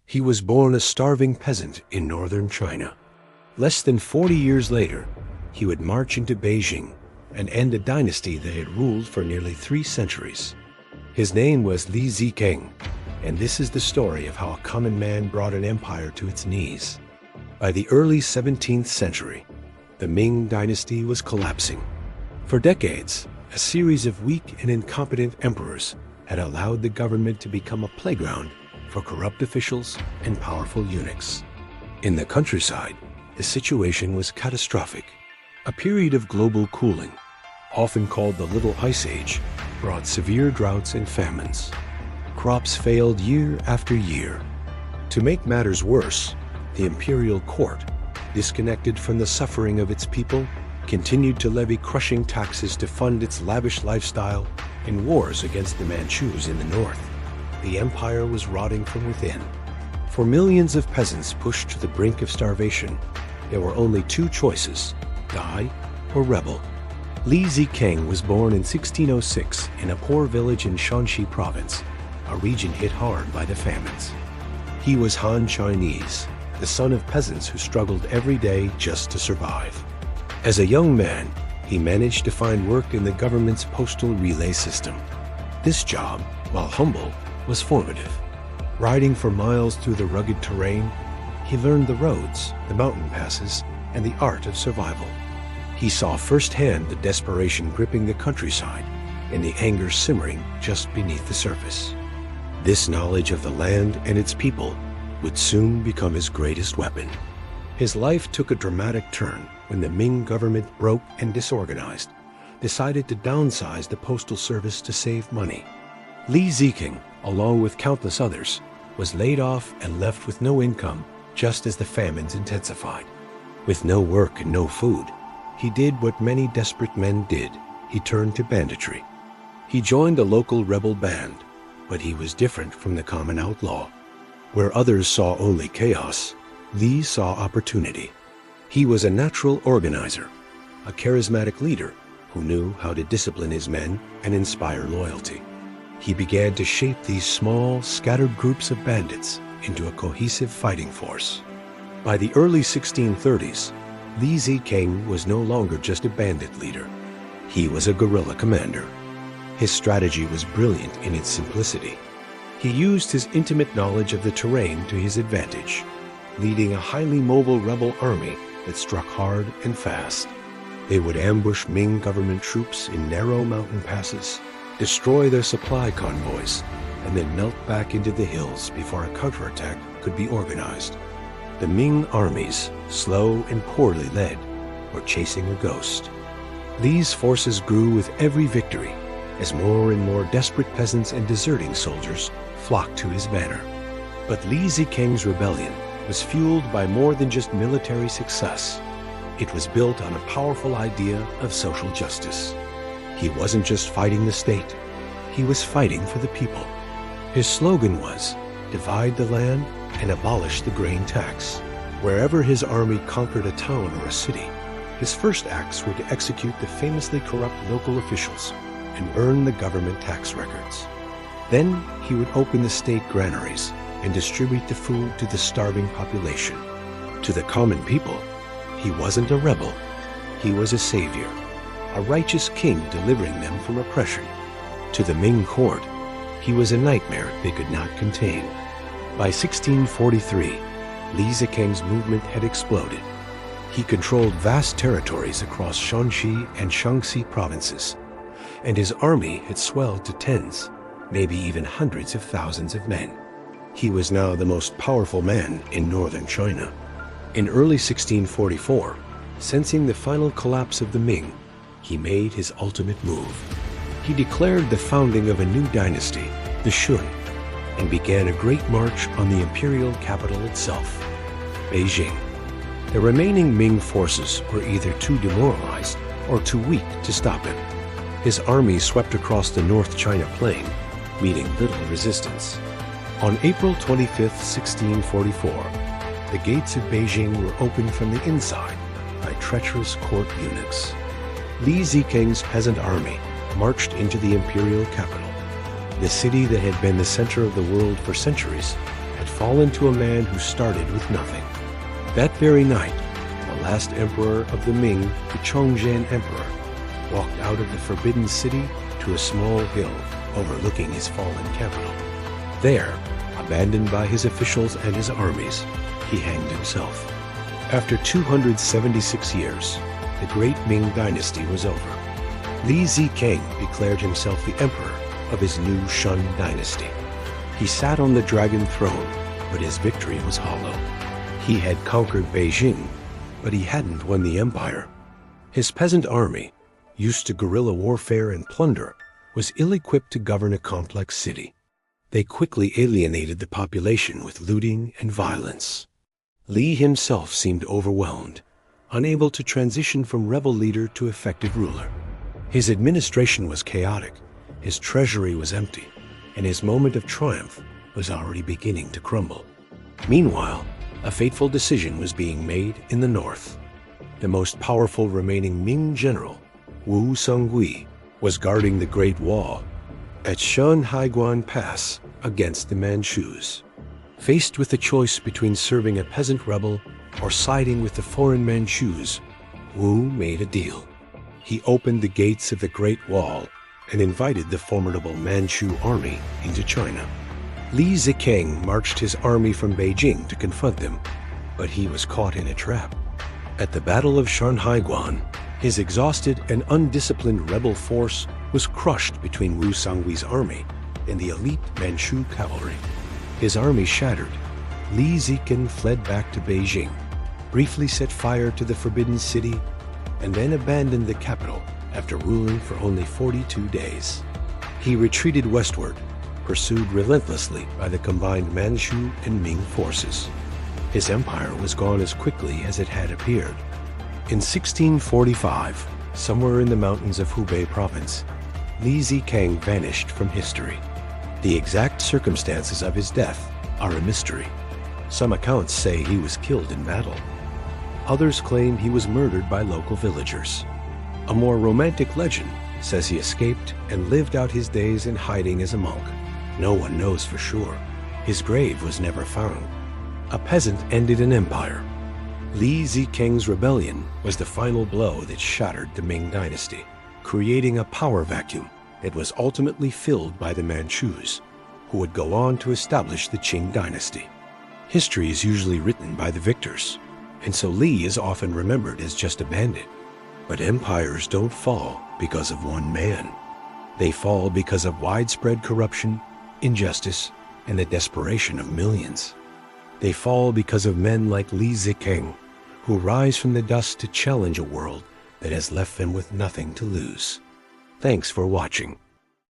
He was born a starving peasant in northern China. Less than 40 years later, he would march into Beijing and end a dynasty that had ruled for nearly 3 centuries. His name was Li Zicheng, and this is the story of how a common man brought an empire to its knees. By the early 17th century, the Ming Dynasty was collapsing. For decades, a series of weak and incompetent emperors had allowed the government to become a playground for corrupt officials and powerful eunuchs. In the countryside, the situation was catastrophic. A period of global cooling, often called the Little Ice Age, brought severe droughts and famines. Crops failed year after year. To make matters worse, the imperial court, disconnected from the suffering of its people, continued to levy crushing taxes to fund its lavish lifestyle and wars against the Manchus in the north. The empire was rotting from within. For millions of peasants pushed to the brink of starvation, there were only 2 choices: die or rebel. Li Zicheng was born in 1606 in a poor village in Shanxi province, a region hit hard by the famines. He was Han Chinese, the son of peasants who struggled every day just to survive. As a young man, he managed to find work in the government's postal relay system. This job, while humble, was formative. Riding for miles through the rugged terrain, he learned the roads, the mountain passes, and the art of survival. He saw firsthand the desperation gripping the countryside and the anger simmering just beneath the surface. This knowledge of the land and its people would soon become his greatest weapon. His life took a dramatic turn when the Ming government broke and disorganized, decided to downsize the postal service to save money. Li Zicheng, along with countless others, was laid off and left with no income just as the famines intensified. With no work and no food, he did what many desperate men did. He turned to banditry. He joined a local rebel band, but he was different from the common outlaw. Where others saw only chaos, Li saw opportunity. He was a natural organizer, a charismatic leader who knew how to discipline his men and inspire loyalty. He began to shape these small, scattered groups of bandits into a cohesive fighting force. By the early 1630s, Li Zicheng was no longer just a bandit leader. He was a guerrilla commander. His strategy was brilliant in its simplicity. He used his intimate knowledge of the terrain to his advantage, leading a highly mobile rebel army that struck hard and fast. They would ambush Ming government troops in narrow mountain passes, destroy their supply convoys, and then melt back into the hills before a counterattack could be organized. The Ming armies, slow and poorly led, were chasing a ghost. These forces grew with every victory as more and more desperate peasants and deserting soldiers flocked to his banner. But Li Zicheng's rebellion was fueled by more than just military success. It was built on a powerful idea of social justice. He wasn't just fighting the state, he was fighting for the people. His slogan was, "Divide the land and abolish the grain tax." Wherever his army conquered a town or a city, his first acts were to execute the famously corrupt local officials and burn the government tax records. Then he would open the state granaries and distribute the food to the starving population. To the common people, he wasn't a rebel, he was a savior, a righteous king delivering them from oppression. To the Ming court, he was a nightmare they could not contain. By 1643, Li Zicheng's movement had exploded. He controlled vast territories across Shanxi and Shaanxi provinces, and his army had swelled to tens, maybe even hundreds of thousands of men. He was now the most powerful man in northern China. In early 1644, sensing the final collapse of the Ming, he made his ultimate move. He declared the founding of a new dynasty, the Shun, and began a great march on the imperial capital itself, Beijing. The remaining Ming forces were either too demoralized or too weak to stop him. His army swept across the North China Plain, meeting little resistance. On April 25, 1644, the gates of Beijing were opened from the inside by treacherous court eunuchs. Li Zicheng's peasant army marched into the imperial capital. The city that had been the center of the world for centuries had fallen to a man who started with nothing. That very night, the last emperor of the Ming, the Chongzhen Emperor, walked out of the Forbidden City to a small hill overlooking his fallen capital. There, abandoned by his officials and his armies, he hanged himself. After 276 years, the great Ming Dynasty was over. Li Zicheng declared himself the emperor of his new Shun Dynasty. He sat on the dragon throne, but his victory was hollow. He had conquered Beijing, but he hadn't won the empire. His peasant army, used to guerrilla warfare and plunder, was ill-equipped to govern a complex city. They quickly alienated the population with looting and violence. Li himself seemed overwhelmed, unable to transition from rebel leader to effective ruler. His administration was chaotic, his treasury was empty, and his moment of triumph was already beginning to crumble. Meanwhile, a fateful decision was being made in the north. The most powerful remaining Ming general, Wu Songui, was guarding the Great Wall at Shanhaiguan Pass against the Manchus. Faced with the choice between serving a peasant rebel or siding with the foreign Manchus, Wu made a deal. He opened the gates of the Great Wall and invited the formidable Manchu army into China. Li Zicheng marched his army from Beijing to confront them, but he was caught in a trap. At the Battle of Shanhaiguan, his exhausted and undisciplined rebel force was crushed between Wu Songui's army and the elite Manchu cavalry. His army shattered, Li Zicheng fled back to Beijing, briefly set fire to the Forbidden City, and then abandoned the capital after ruling for only 42 days. He retreated westward, pursued relentlessly by the combined Manchu and Ming forces. His empire was gone as quickly as it had appeared. In 1645, somewhere in the mountains of Hubei province, Li Zicheng vanished from history. The exact circumstances of his death are a mystery. Some accounts say he was killed in battle. Others claim he was murdered by local villagers. A more romantic legend says he escaped and lived out his days in hiding as a monk. No one knows for sure. His grave was never found. A peasant ended an empire. Li Zicheng's rebellion was the final blow that shattered the Ming Dynasty, creating a power vacuum that was ultimately filled by the Manchus, who would go on to establish the Qing Dynasty. History is usually written by the victors, and so Li is often remembered as just a bandit. But empires don't fall because of one man. They fall because of widespread corruption, injustice, and the desperation of millions. They fall because of men like Li Zicheng, who rise from the dust to challenge a world that has left them with nothing to lose. Thanks for watching.